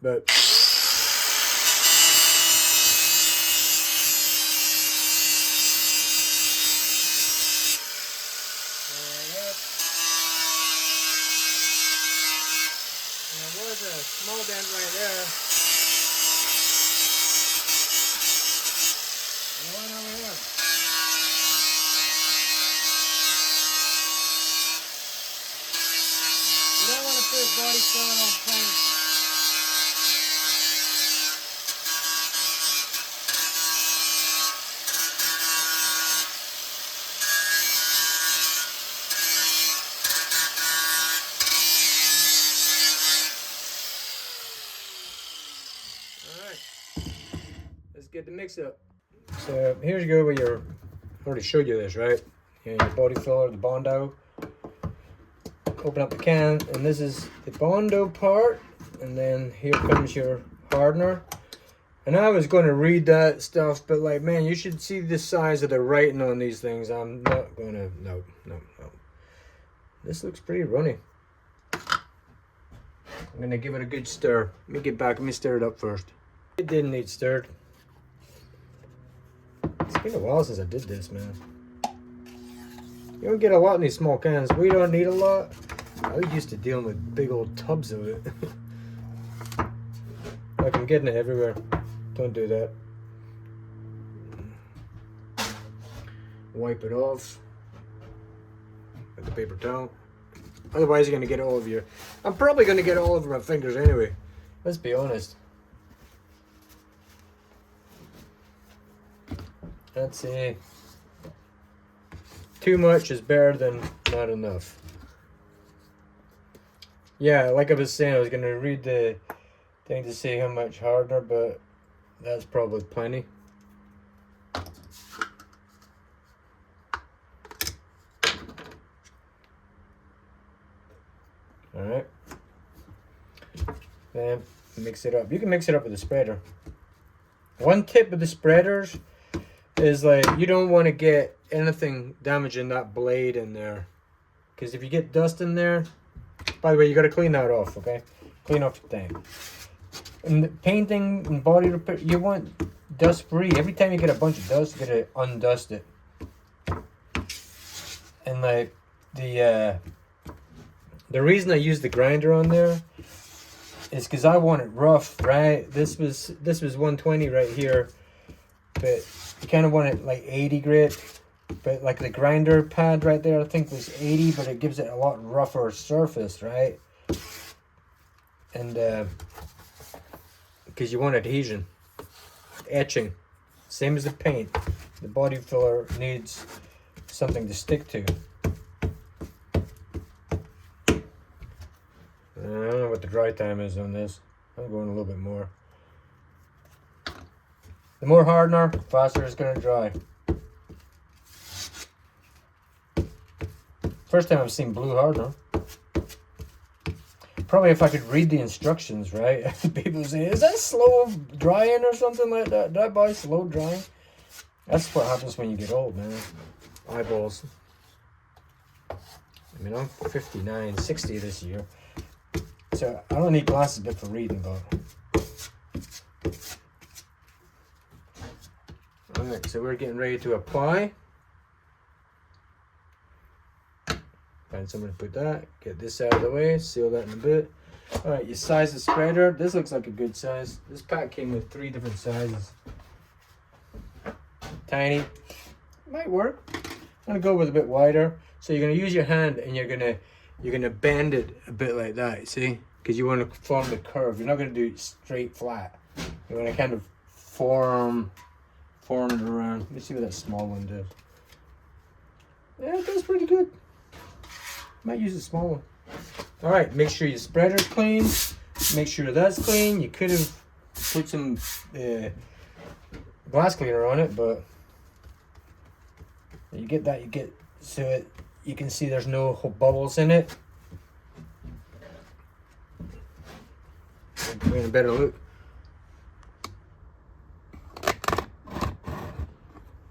But there was a small dent right there. And one over here. You don't want to put body fluid on paint. Let's get the mix up. So here's you go with your, I already showed you this, right? Your body filler, the Bondo. Open up the can, and this is the Bondo part, and then here comes your hardener. And I was going to read that stuff, but like, man, you should see the size of the writing on these things. I'm not going to, no. This looks pretty runny. I'm going to give it a good stir. Let me get back, let me stir it up first. It didn't need stirred. It's been a while since I did this, man. You don't get a lot in these small cans. We don't need a lot. I was used to dealing with big old tubs of it. Like, I'm getting it everywhere. Don't do that. Wipe it off with the paper towel. Otherwise, you're going to get all of your... I'm probably going to get all over my fingers anyway. Let's be honest. Let's see. Too much is better than not enough. Yeah, like I was saying, I was going to read the thing to see how much hardener, but that's probably plenty. Alright. Then mix it up. You can mix it up with a spreader. One tip with the spreaders is, like, you don't want to get anything damaging that blade in there. Because if you get dust in there, by the way, you got to clean that off, okay? Clean off the thing. And the painting and body repair, you want dust free. Every time you get a bunch of dust, you got to undust it. And like the reason I use the grinder on there is because I want it rough, right? This was 120 right here, but you kind of want it like 80 grit. But like the grinder pad right there, I think was 80, but it gives it a lot rougher surface, right? And because you want adhesion, etching, same as the paint. The body filler needs something to stick to. I don't know what the dry time is on this. I'm going a little bit more. The more hardener, faster it's going to dry. First time I've seen blue hardener. Probably if I could read the instructions, right? People say, is that slow drying or something like that? Did I buy slow drying? That's what happens when you get old, man. Eyeballs. I mean, I'm 59, 60 this year. So I don't need glasses but for reading, but. Alright, so we're getting ready to apply. Find somewhere to put that. Get this out of the way. Seal that in a bit. Alright, you size the spreader. This looks like a good size. This pack came with 3 different sizes. Tiny. Might work. I'm gonna go with a bit wider. So you're gonna use your hand and you're gonna bend it a bit like that, see? Because you want to form the curve. You're not gonna do it straight flat. You want to kind of form it around. Let me see what that small one does. Yeah, it does pretty good. Might use a small one. All right, make sure your spreader's clean. Make sure that's clean. You could have put some glass cleaner on it, but you get that. You get so you can see there's no bubbles in it. Give it a better look.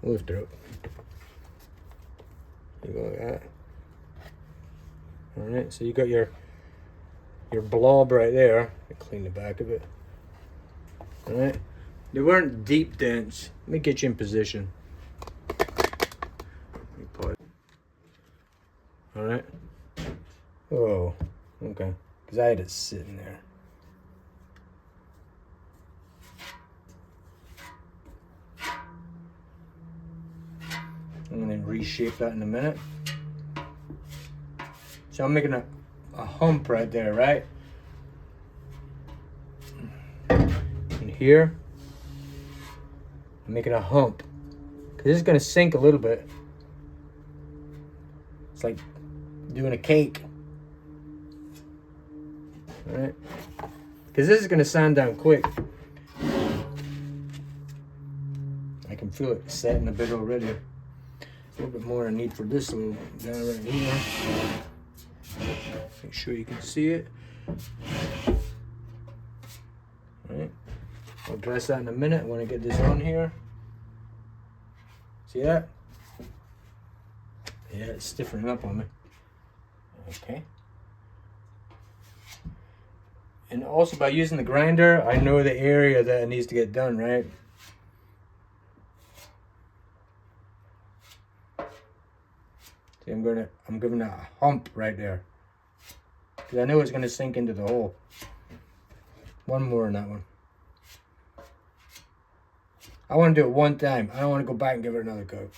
Lift it up. You go like that. Alright, so you got your blob right there. Clean the back of it. All right, they weren't deep dents. Let me get you in position. All right. Oh, okay. Because I had it sitting there. I'm going to reshape that in a minute. So I'm making a hump right there, right? And here, I'm making a hump. Because this is going to sink a little bit. It's like doing a cake. All right? Because this is going to sand down quick. I can feel it setting a bit already. A little bit more I need for this little guy right here. Make sure you can see it. Alright. I'll address that in a minute when I get this on here. See that? Yeah, it's stiffening up on me. Okay. And also by using the grinder, I know the area that it needs to get done, right? See, I'm giving that a hump right there. Because I know it's gonna sink into the hole. One more in that one. I want to do it one time. I don't want to go back and give it another coat.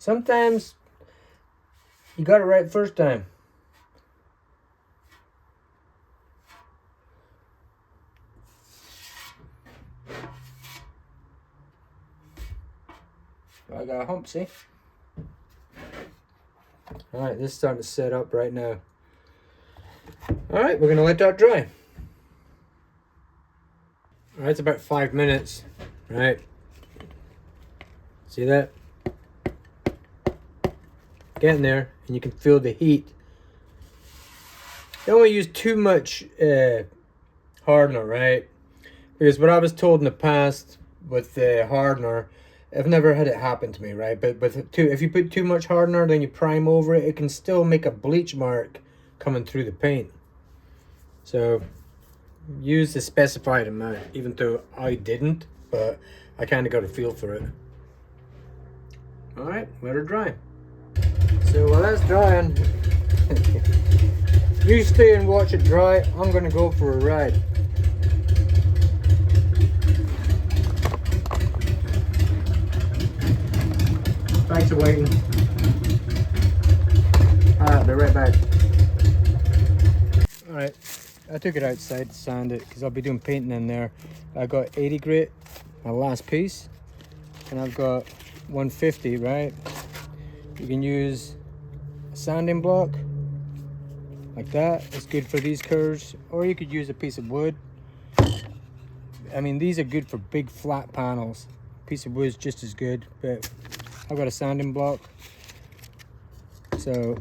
Sometimes you got it right first time. I got a hump, see? Alright, this is starting to set up right now. Alright, we're going to let that dry. Alright, it's about 5 minutes. Right? See that? Getting there, and you can feel the heat. You don't want to use too much hardener, right? Because what I was told in the past with the hardener, I've never had it happen to me, right? But if you put too much hardener, then you prime over it, it can still make a bleach mark coming through the paint. So use the specified amount, even though I didn't, but I kind of got a feel for it. All right, let her dry. So while that's drying, you stay and watch it dry. I'm gonna go for a ride. Thanks for waiting. Alright, be right back. Alright, I took it outside to sand it because I'll be doing painting in there. I got 80 grit, my last piece, and I've got 150, right? You can use a sanding block like that. It's good for these curves, or you could use a piece of wood. I mean, these are good for big flat panels. A piece of wood is just as good, but I've got a sanding block. So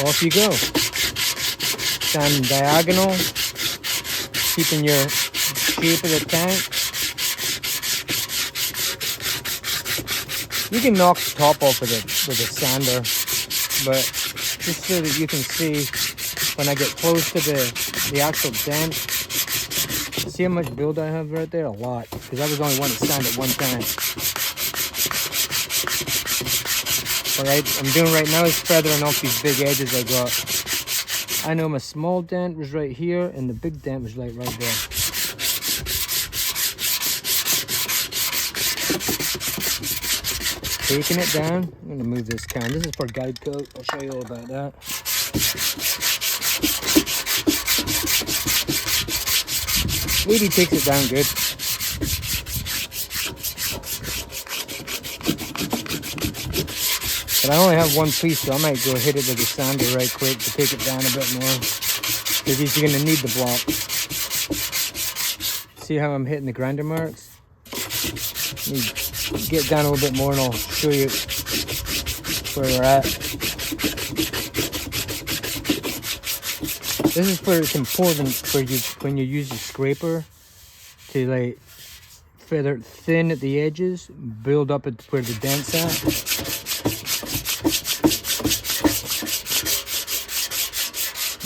off you go. Sand diagonal, keeping your shape of the tank. You can knock the top off with a sander, but just so that you can see when I get close to the actual dent. See how much build I have right there? A lot, because I was only one to sand at one time. What I'm doing right now is feathering off these big edges I got. I know my small dent was right here, and the big dent was right there. Taking it down. I'm gonna move this can. This is for guide coat. I'll show you all about that. Really takes it down good. But I only have one piece, so I might go hit it with a sander right quick to take it down a bit more. Because you're gonna need the block. See how I'm hitting the grinder marks? Let me get down a little bit more and I'll show you where we're at. This is where it's important for you when you use your scraper to like feather thin at the edges, build up at where the dent's at.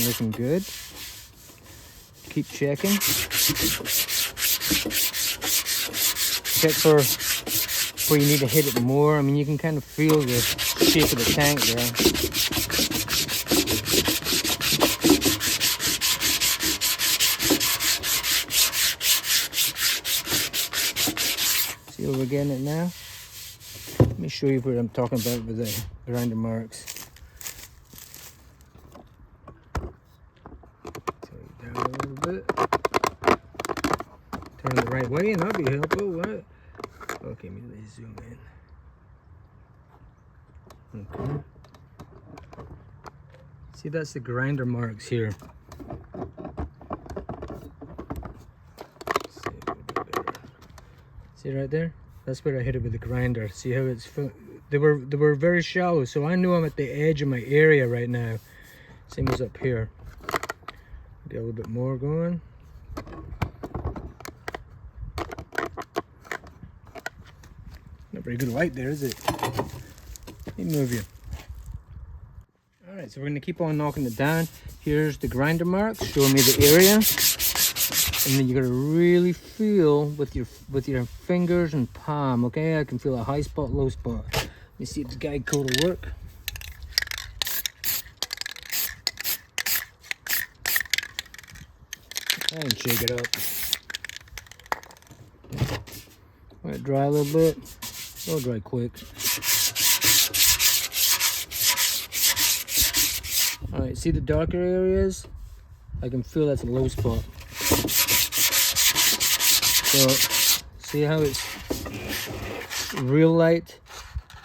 Looking good. Keep checking. Check for where you need to hit it more. I mean, you can kind of feel the shape of the tank there. See where we're getting it now? Let me show you what I'm talking about with the grinder marks. Take it down a little bit. Turn the right way and that'll be helpful. What? Okay, let me zoom in. Okay. See, that's the grinder marks here. See right there? That's where I hit it with the grinder. See how it's they were very shallow, so I know I'm at the edge of my area right now. Same as up here. Get a little bit more going. Not very good light there, is it? Let me move you. Alright, so we're going to keep on knocking it down. Here's the grinder marks showing me the area. And then you gotta really feel with your fingers and palm, okay? I can feel a high spot, low spot. Let me see if the guide code will work. And shake it up. Let it dry a little bit. It'll dry quick. Alright, see the darker areas? I can feel that's a low spot. So, see how it's real light,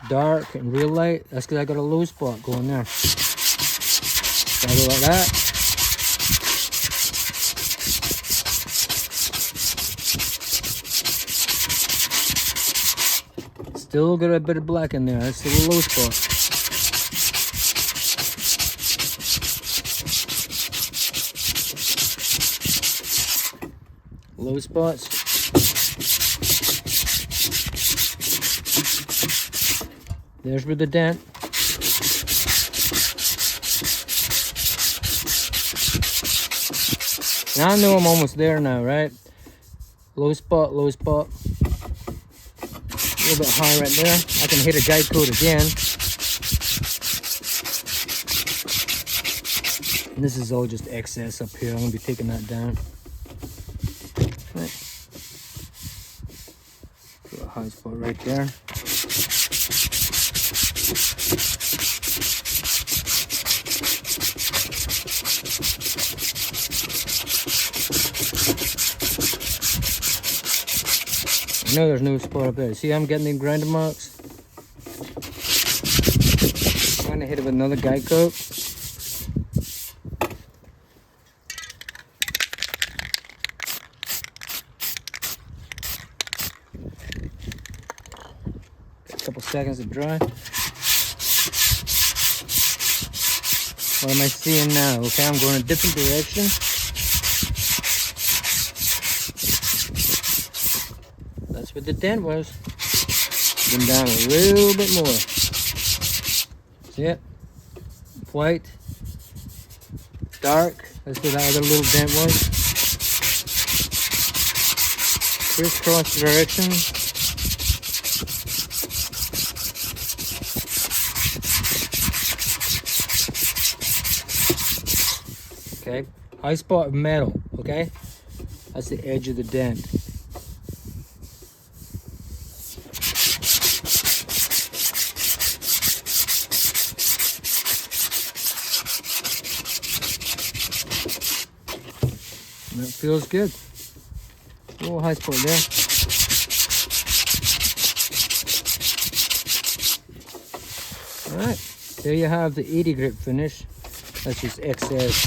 dark, and real light? That's because I got a low spot going there. So I go like that. Still got a bit of black in there. That's still a low spot. Low spots. There's where the dent. Now I know I'm almost there now, right? Low spot, low spot. A little bit high right there. I can hit a guide code again. And this is all just excess up here. I'm gonna be taking that down. Right. Put a high spot right there. I know there's no spot up there. See, I'm getting the grinder marks. I'm going to hit it with another guide coat. Got a couple seconds to dry. What am I seeing now? Okay, I'm going a different direction. That's where the dent was. Come down a little bit more. See it? White, dark. That's where that other little dent was. Crisscross direction. Okay, high spot of metal. Okay, that's the edge of the dent. That feels good. A little high spot there. Alright, there you have the 80 grip finish. That's just excess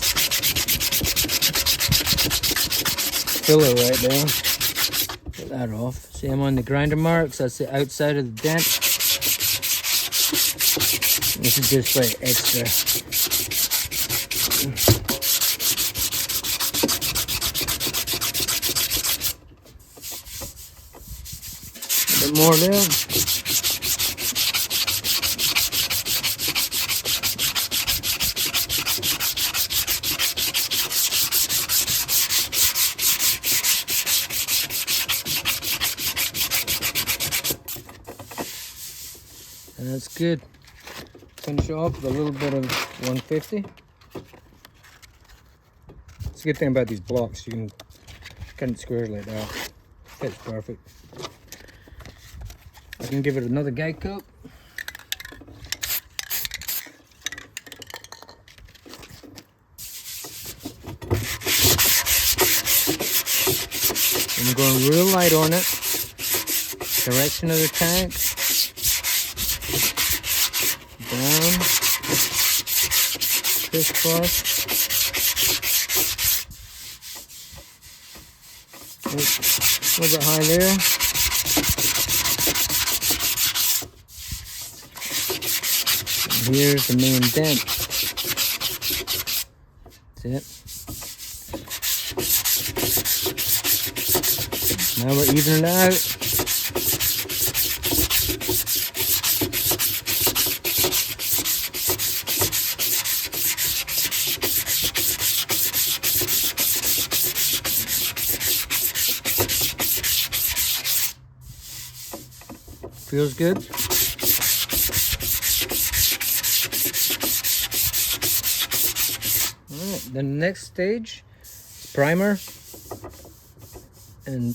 filler right there. Get that off. See, I'm on the grinder marks. That's the outside of the dent. This is just like extra. A bit more there. That's good. Finish off with a little bit of 150. It's a good thing about these blocks. You can cut it squares like that. Fits perfect. I can give it another guide coat. I'm going real light on it. Direction of the tank. Down. Crisscross. A little bit high there. And here's the main dent. That's it. Now we're evening it out. Feels good. Alright, the next stage, primer, and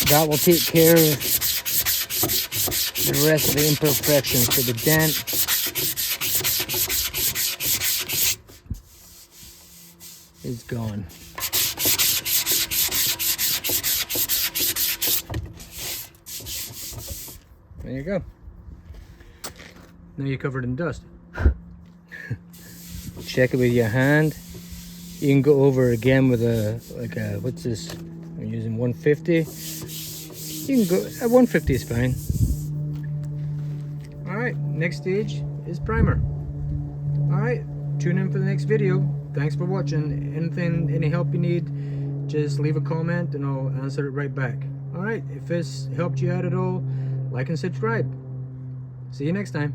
that will take care of the rest of the imperfections. So the dent is gone. There you go. Now you're covered in dust. Check it with your hand. You can go over again with a, what's this? I'm using 150. You can go, 150 is fine. Alright, next stage is primer. Alright, tune in for the next video. Thanks for watching. Any help you need, just leave a comment and I'll answer it right back. Alright, if this helped you out at all, like and subscribe. See you next time.